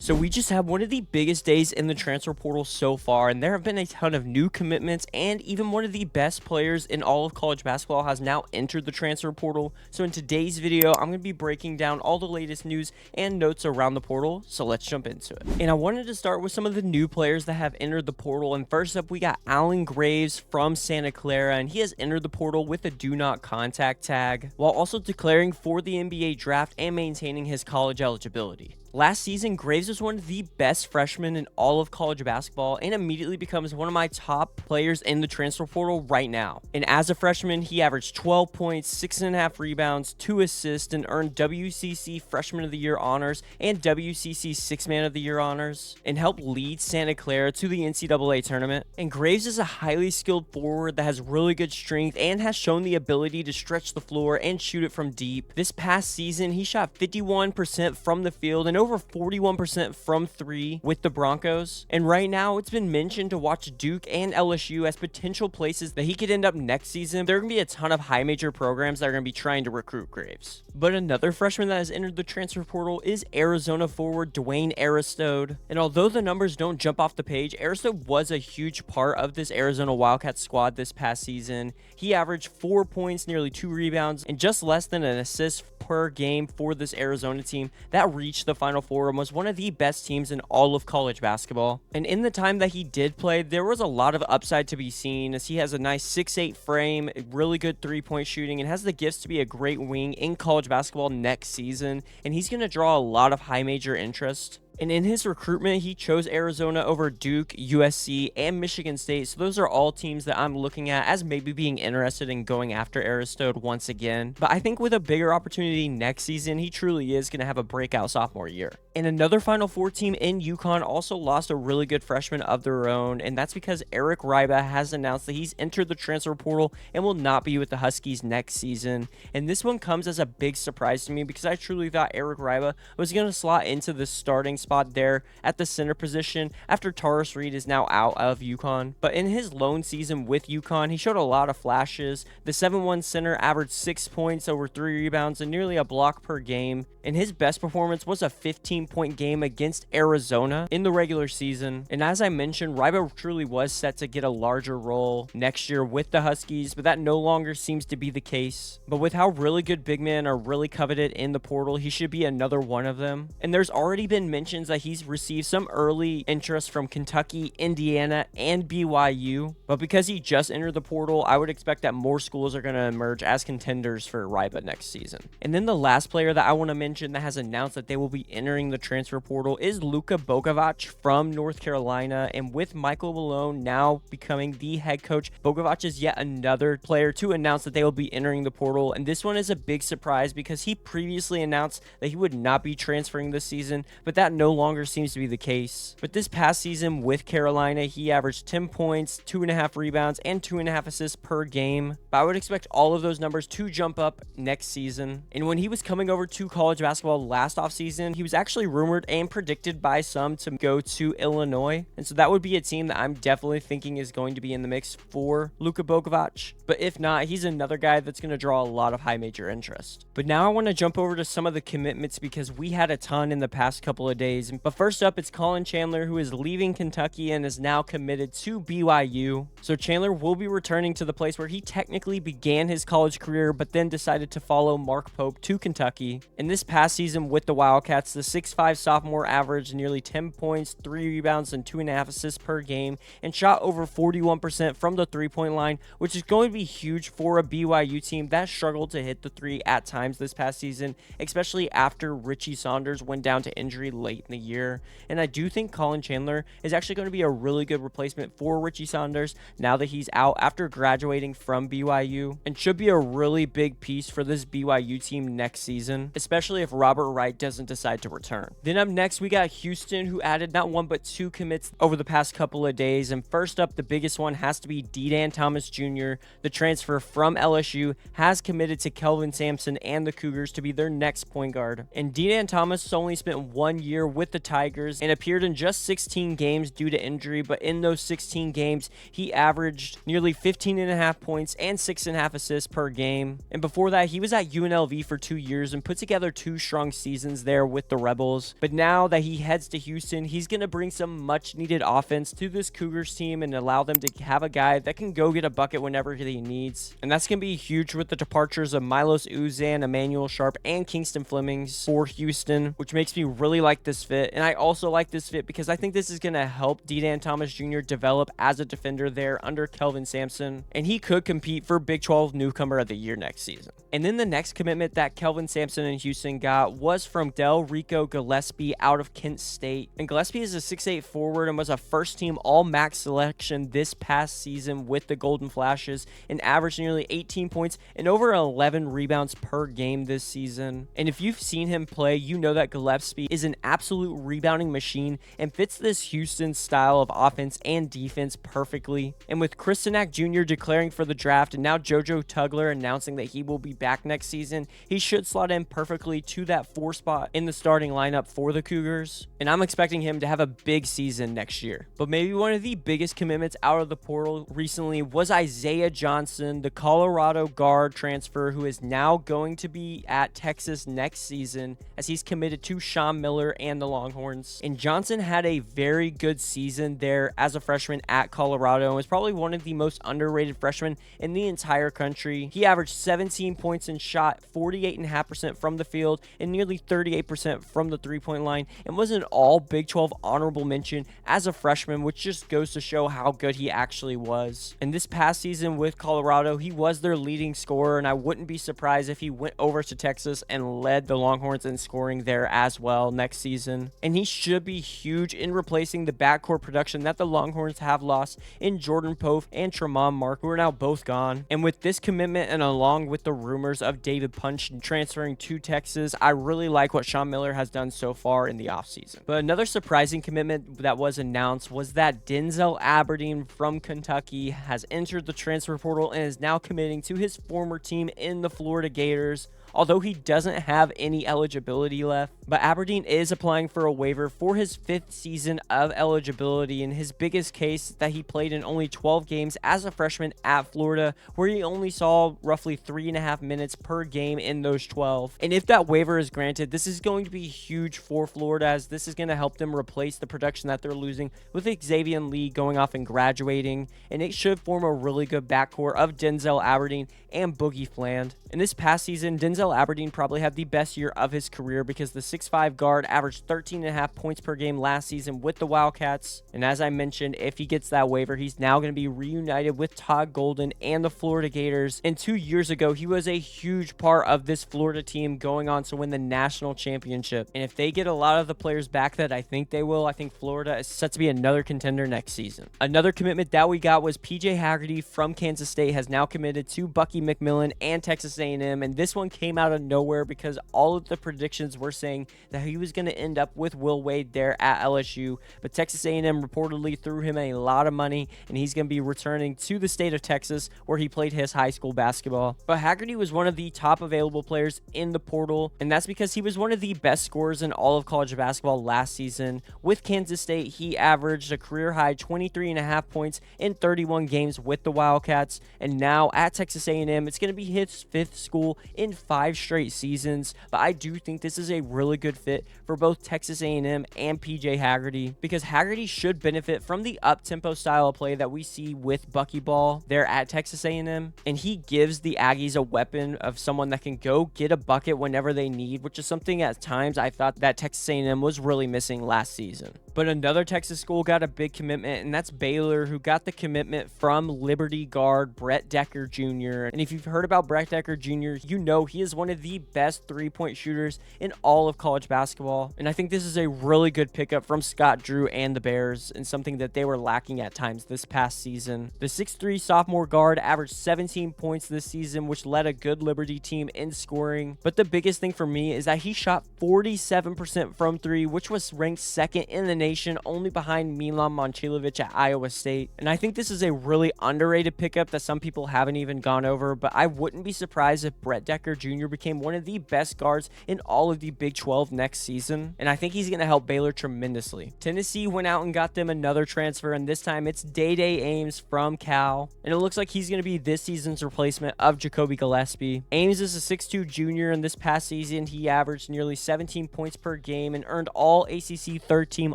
So we just had one of the biggest days in the transfer portal so far, and there have been a ton of new commitments, and even one of the best players in all of college basketball has now entered the transfer portal. So in today's video, I'm going to be breaking down all the latest news and notes around the portal, so let's jump into it. And I wanted to start with some of the new players that have entered the portal, and first up we got Allen Graves from Santa Clara, and he has entered the portal with a do not contact tag, while also declaring for the NBA draft and maintaining his college eligibility. Last season, Graves was one of the best freshmen in all of college basketball and immediately becomes one of my top players in the transfer portal right now. And as a freshman, he averaged 12 points, 6.5 rebounds, 2 assists, and earned WCC Freshman of the Year honors and WCC Sixth Man of the Year honors, and helped lead Santa Clara to the NCAA tournament. And Graves is a highly skilled forward that has really good strength and has shown the ability to stretch the floor and shoot it from deep. This past season, he shot 51% from the field and over 41% from three with the Broncos. And right now, it's been mentioned to watch Duke and LSU as potential places that he could end up next season. There are going to be a ton of high major programs that are going to be trying to recruit Graves. But another freshman that has entered the transfer portal is Arizona forward Dwayne Aristode. And although the numbers don't jump off the page, Aristode was a huge part of this Arizona Wildcats squad this past season. He averaged 4 points, nearly 2 rebounds, and just less than an assist per game for this Arizona team that reached the Final Four and was one of the best teams in all of college basketball. And in the time that he did play, there was a lot of upside to be seen, as he has a nice 6'8 frame, really good three-point shooting, and has the gifts to be a great wing in college basketball next season, and he's going to draw a lot of high major interest. And in his recruitment, he chose Arizona over Duke, USC, and Michigan State. So those are all teams that I'm looking at as maybe being interested in going after Aristode once again. But I think with a bigger opportunity next season, he truly is going to have a breakout sophomore year. And another Final Four team in UConn also lost a really good freshman of their own, and that's because Eric Reibe has announced that he's entered the transfer portal and will not be with the Huskies next season. And this one comes as a big surprise to me because I truly thought Eric Reibe was going to slot into the starting spot there at the center position after Taurus Reed is now out of UConn. But in his lone season with UConn, he showed a lot of flashes. The 7'1 center averaged 6 points, over 3 rebounds, and nearly a block per game. And his best performance was a 15-point game against Arizona in the regular season. And as I mentioned, Reibe truly was set to get a larger role next year with the Huskies, but that no longer seems to be the case. But with how really good big men are really coveted in the portal, he should be another one of them. And there's already been mentions that he's received some early interest from Kentucky, Indiana, and BYU. But because he just entered the portal, I would expect that more schools are going to emerge as contenders for Reibe next season. And then the last player that I want to mention that has announced that they will be entering the transfer portal is Luka Bogavac from North Carolina. And with Michael Malone now becoming the head coach, Bogavac is yet another player to announce that they will be entering the portal. And this one is a big surprise because he previously announced that he would not be transferring this season, but that no longer seems to be the case. But this past season with Carolina, he averaged 10 points, 2.5 rebounds, and 2.5 assists per game. But I would expect all of those numbers to jump up next season. And when he was coming over to college basketball last offseason, he was actually rumored and predicted by some to go to Illinois. And so that would be a team that I'm definitely thinking is going to be in the mix for Luka Bogavac. But if not, he's another guy that's going to draw a lot of high major interest. But now I want to jump over to some of the commitments because we had a ton in the past couple of days. But first up, it's Collin Chandler, who is leaving Kentucky and is now committed to BYU. So Chandler will be returning to the place where he technically began his college career, but then decided to follow Mark Pope to Kentucky. In this past season with the Wildcats, the 6'5 sophomore averaged nearly 10 points, 3 rebounds, and 2.5 assists per game, and shot over 41% from the three-point line, which is going to be huge for a BYU team that struggled to hit the three at times this past season, especially after Richie Saunders went down to injury late in the year. And I do think Collin Chandler is actually going to be a really good replacement for Richie Saunders now that he's out after graduating from BYU, and should be a really big piece for this BYU team next season, especially if Robert Wright doesn't decide to return. Then up next, we got Houston, who added not one but 2 commits over the past couple of days. And first up, the biggest one has to be Dedan Thomas Jr. The transfer from LSU has committed to Kelvin Sampson and the Cougars to be their next point guard. And Dedan Thomas only spent 1 year with the Tigers and appeared in just 16 games due to injury, but in those 16 games, he averaged nearly 15.5 points and 6.5 assists per game. And before that, he was at UNLV for 2 years and put together 2 strong seasons there with the Rebels. But now that he heads to Houston, he's going to bring some much needed offense to this Cougars team and allow them to have a guy that can go get a bucket whenever he needs. And that's going to be huge with the departures of Milos Uzan, Emmanuel Sharp, and Kingston Flemings for Houston, which makes me really like this fit. And I also like this fit because I think this is going to help Dedan Thomas Jr. develop as a defender there under Kelvin Sampson, and he could compete for Big 12 Newcomer of the Year next season. And then the next commitment that Kelvin Sampson and Houston got was from Delrecco Gillespie out of Kent State. And Gillespie is a 6'8 forward and was a first-team All-MAC selection this past season with the Golden Flashes and averaged nearly 18 points and over 11 rebounds per game this season. And if you've seen him play, you know that Gillespie is an absolute rebounding machine and fits this Houston style of offense and defense perfectly. And with Kristanak Jr. declaring for the draft and now JoJo Tugler announcing that he will be back next season, he should slot in perfectly to that 4 spot in the starting lineup for the Cougars. And I'm expecting him to have a big season next year. But maybe one of the biggest commitments out of the portal recently was Isaiah Johnson, the Colorado guard transfer who is now going to be at Texas next season as he's committed to Sean Miller and the Longhorns. And Johnson had a very good season there as a freshman at Colorado and was probably one of the most underrated freshmen in the entire country. He averaged 17 points and shot 48.5% from the field and nearly 38% from the three-point line and was an all Big 12 honorable mention as a freshman, which just goes to show how good he actually was. And this past season with Colorado, he was their leading scorer, and I wouldn't be surprised if he went over to Texas and led the Longhorns in scoring there as well next season. And he should be huge in replacing the backcourt production that the Longhorns have lost in Jordan Pope and Tremont Mark, who are now both gone. And with this commitment and along with the rumors of David Punch transferring to Texas, I really like what Sean Miller has done so far in the offseason. But another surprising commitment that was announced was that Denzel Aberdeen from Kentucky has entered the transfer portal and is now committing to his former team in the Florida Gators, although he doesn't have any eligibility left. But Aberdeen is applying for a waiver for his 5th season of eligibility, and his biggest case that he played in only 12 games as a freshman at Florida, where he only saw roughly 3.5 minutes per game in those 12. And if that waiver is granted, this is going to be huge for Florida, as this is going to help them replace the production that they're losing with Xavier and Lee going off and graduating, and it should form a really good backcourt of Denzel Aberdeen and Boogie Fland. In this past season, Denzel Aberdeen probably had the best year of his career because the 6'5 guard averaged 13.5 points per game last season with the Wildcats. And as I mentioned, if he gets that waiver, he's now going to be reunited with Todd Golden and the Florida Gators. And 2 years ago, he was a huge part of this Florida team going on to win the national championship. And if they get a lot of the players back that I think they will, I think Florida is set to be another contender next season. Another commitment that we got was PJ Haggerty from Kansas State has now committed to Bucky McMillan and Texas A&M, and this one came out of nowhere because all of the predictions were saying that he was going to end up with Will Wade there at LSU, but Texas A&M reportedly threw him a lot of money, and he's going to be returning to the state of Texas where he played his high school basketball. But Haggerty was one of the top available players in the portal, and that's because he was one of the best scorers in all of college basketball last season. With Kansas State, he averaged a career-high 23.5 points in 31 games with the Wildcats, and now at Texas A&M, it's going to be his 5th school in 5 straight seasons. But I do think this is a really good fit for both Texas A&M and PJ Haggerty, because Haggerty should benefit from the up-tempo style of play that we see with Buckyball there at Texas A&M, and he gives the Aggies a weapon of someone that can go get a bucket whenever they need, which is something at times I thought that Texas A&M was really missing last season. But another Texas school got a big commitment, and that's Baylor, who got the commitment from Liberty guard Brett Decker Jr. And if you've heard about Brett Decker Jr., you know he is one of the best three-point shooters in all of college basketball. And I think this is a really good pickup from Scott Drew and the Bears, and something that they were lacking at times this past season. The 6'3 sophomore guard averaged 17 points this season, which led a good Liberty team in scoring. But the biggest thing for me is that he shot 47% from 3, which was ranked 2nd in the nation, only behind Milan Momcilovic at Iowa State. And I think this is a really underrated pickup that some people haven't even gone over, but I wouldn't be surprised if Brett Decker Jr. became one of the best guards in all of the Big 12 next season, and I think he's going to help Baylor tremendously. Tennessee went out and got them another transfer, and this time it's Dai Dai Ames from Cal, and it looks like he's going to be this season's replacement of Jacoby Gillespie. Ames is a 6'2 junior, and this past season he averaged nearly 17 points per game and earned all ACC third-team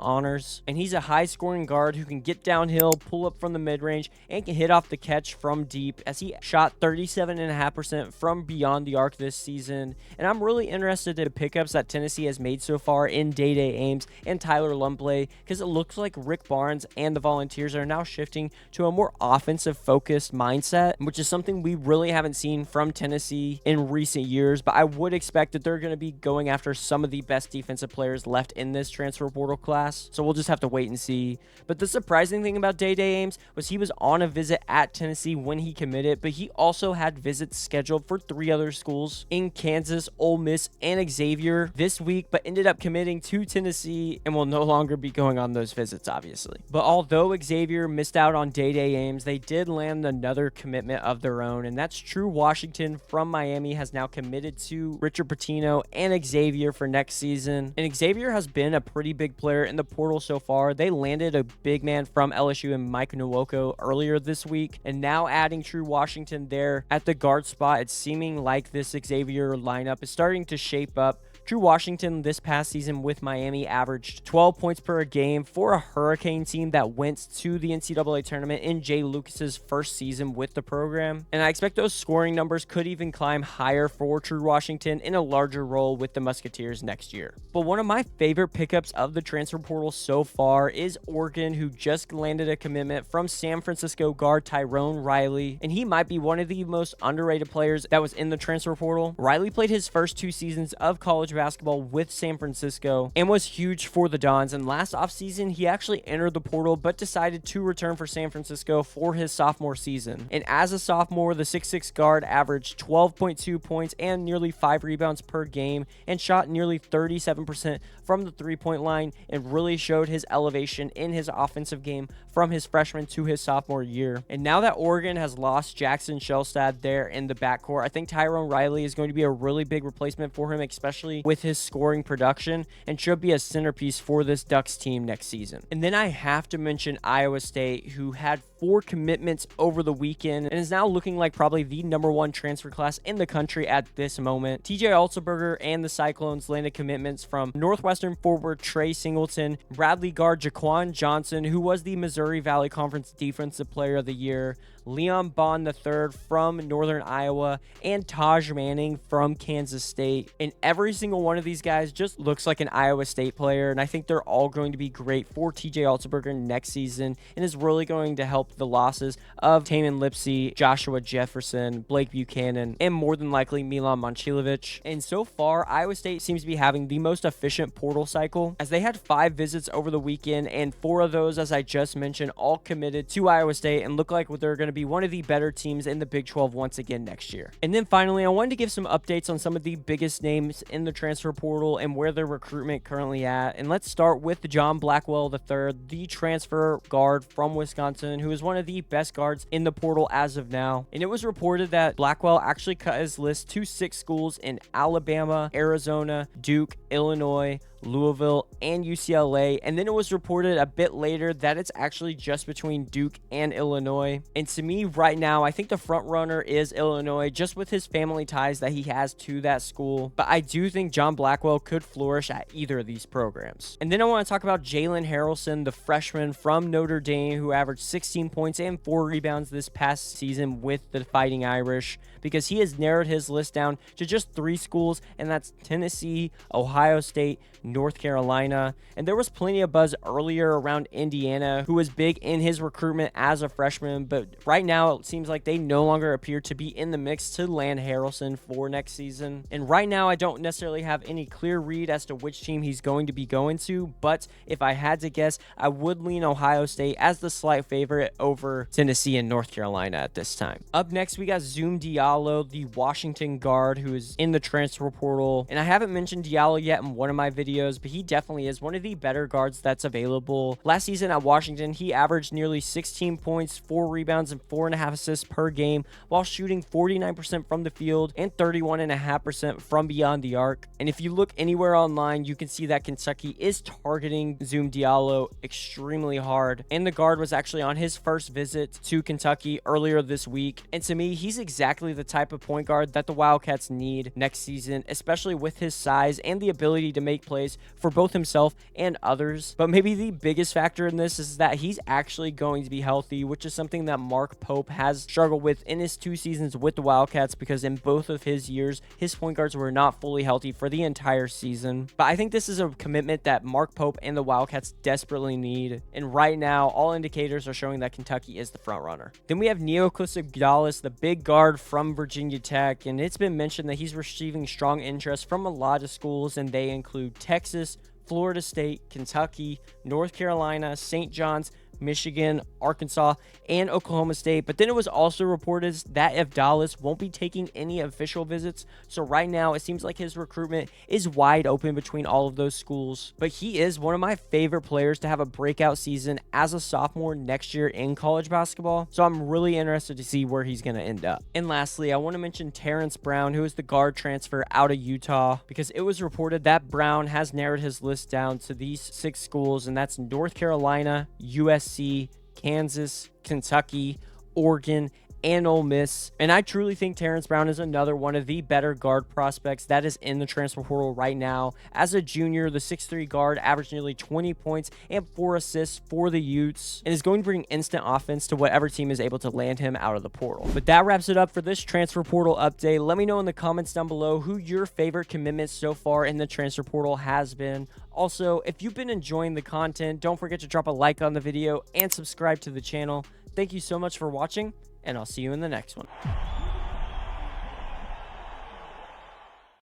honors, and he's a high-scoring guard who can get downhill, pull up from the mid-range, and can hit off the catch from deep, as he shot 37.5% from beyond the arc this season. And I'm really interested in the pickups that Tennessee has made so far in Dai Dai Ames and Tyler Lumpley, because it looks like Rick Barnes and the Volunteers are now shifting to a more offensive-focused mindset, which is something we really haven't seen from Tennessee in recent years. But I would expect that they're going to be going after some of the best defensive players left in this transfer portal class, so we'll just have to wait and see. But the surprising thing about Dai Dai Ames was he was on a visit at Tennessee when he committed, but he also had visits scheduled for 3 other schools in Kansas, Ole Miss, and Xavier this week, but ended up committing to Tennessee and will no longer be going on those visits, obviously. But although Xavier missed out on Dai Dai Ames, they did land another commitment of their own, and that's Tru Washington from Miami has now committed to Richard Pitino and Xavier for next season. And Xavier has been a pretty big player in the portal so far. They landed a big man from LSU and Mike Nwoko earlier this week, and now adding Tru Washington there at the guard spot, it's seeming like this Xavier lineup is starting to shape up. Tru Washington this past season with Miami averaged 12 points per game for a Hurricane team that went to the NCAA tournament in Jay Lucas's first season with the program. And I expect those scoring numbers could even climb higher for Tru Washington in a larger role with the Musketeers next year. But one of my favorite pickups of the transfer portal so far is Oregon, who just landed a commitment from San Francisco guard Tyrone Riley, and he might be one of the most underrated players that was in the transfer portal. Riley played his first 2 seasons of college basketball with San Francisco and was huge for the Dons, and last offseason he actually entered the portal but decided to return for San Francisco for his sophomore season. And as a sophomore, the 6'6 guard averaged 12.2 points and nearly 5 rebounds per game and shot nearly 37% from the three-point line, and really showed his elevation in his offensive game from his freshman to his sophomore year. And now that Oregon has lost Jackson Shelstad there in the backcourt, I think Tyrone Riley is going to be a really big replacement for him, especially with his scoring production, and should be a centerpiece for this Ducks team next season. And then I have to mention Iowa State, who had 4 commitments over the weekend and is now looking like probably the #1 transfer class in the country at this moment. TJ Altenberger and the Cyclones landed commitments from Northwestern forward Trey Singleton, Bradley guard Jaquan Johnson, who was the Missouri Valley Conference Defensive Player of the Year, Leon Bond III from Northern Iowa, and Taj Manning from Kansas State. And every single one of these guys just looks like an Iowa State player, and I think they're all going to be great for TJ Altenberger next season, and is really going to help the losses of Taman Lipsey, Joshua Jefferson, Blake Buchanan, and more than likely Milan Momcilovic. And so far, Iowa State seems to be having the most efficient portal cycle, as they had 5 visits over the weekend, and 4 of those, as I just mentioned, all committed to Iowa State and look like they're going to be one of the better teams in the Big 12 once again next year. And then finally, I wanted to give some updates on some of the biggest names in the transfer portal and where their recruitment currently at. And let's start with John Blackwell III, the transfer guard from Wisconsin, who is one of the best guards in the portal as of now. And it was reported that Blackwell actually cut his list to 6 schools in Alabama, Arizona, Duke, Illinois, Louisville, and UCLA, and then it was reported a bit later that it's actually just between Duke and Illinois. And to me right now, I think the front runner is Illinois, just with his family ties that he has to that school, but I do think John Blackwell could flourish at either of these programs. And then I want to talk about Jalen Haralson, the freshman from Notre Dame, who averaged 16 points and 4 rebounds this past season with the Fighting Irish, because he has narrowed his list down to just 3 schools, and that's Tennessee, Ohio State, North Carolina. And there was plenty of buzz earlier around Indiana, who was big in his recruitment as a freshman, but right now it seems like they no longer appear to be in the mix to land Haralson for next season. And right now I don't necessarily have any clear read as to which team he's going to be going to, but if I had to guess, I would lean Ohio State as the slight favorite over Tennessee and North Carolina at this time. Up next, we got Zoom Diallo, the Washington guard, who is in the transfer portal. And I haven't mentioned Diallo yet in one of my videos, videos, but he definitely is one of the better guards that's available. Last season at Washington, he averaged nearly 16 points, 4 rebounds, and 4.5 assists per game while shooting 49% from the field and 31.5% from beyond the arc. And if you look anywhere online, you can see that Kentucky is targeting Zoom Diallo extremely hard. And the guard was actually on his first visit to Kentucky earlier this week. And to me, he's exactly the type of point guard that the Wildcats need next season, especially with his size and the ability to make plays for both himself and others. But maybe the biggest factor in this is that he's actually going to be healthy, which is something that Mark Pope has struggled with in his 2 seasons with the Wildcats, because in both of his years, his point guards were not fully healthy for the entire season. But I think this is a commitment that Mark Pope and the Wildcats desperately need. And right now, all indicators are showing that Kentucky is the front runner. Then we have Neoklis Avdalas, the big guard from Virginia Tech, and it's been mentioned that he's receiving strong interest from a lot of schools, and they include Texas, Florida State, Kentucky, North Carolina, St. John's, Michigan, Arkansas, and Oklahoma State. But then it was also reported that Avdalas won't be taking any official visits. So right now, it seems like his recruitment is wide open between all of those schools. But he is one of my favorite players to have a breakout season as a sophomore next year in college basketball. So I'm really interested to see where he's going to end up. And lastly, I want to mention Terrence Brown, who is the guard transfer out of Utah, because it was reported that Brown has narrowed his list down to these 6 schools, and that's North Carolina, USC, Kansas, Kentucky, Oregon, and Ole Miss. And I truly think Terrence Brown is another one of the better guard prospects that is in the transfer portal right now. As a junior, the 6'3 guard averaged nearly 20 points and 4 assists for the Utes, and is going to bring instant offense to whatever team is able to land him out of the portal. But that wraps it up for this transfer portal update. Let me know in the comments down below who your favorite commitment so far in the transfer portal has been. Also, if you've been enjoying the content, don't forget to drop a like on the video and subscribe to the channel. Thank you so much for watching, and I'll see you in the next one.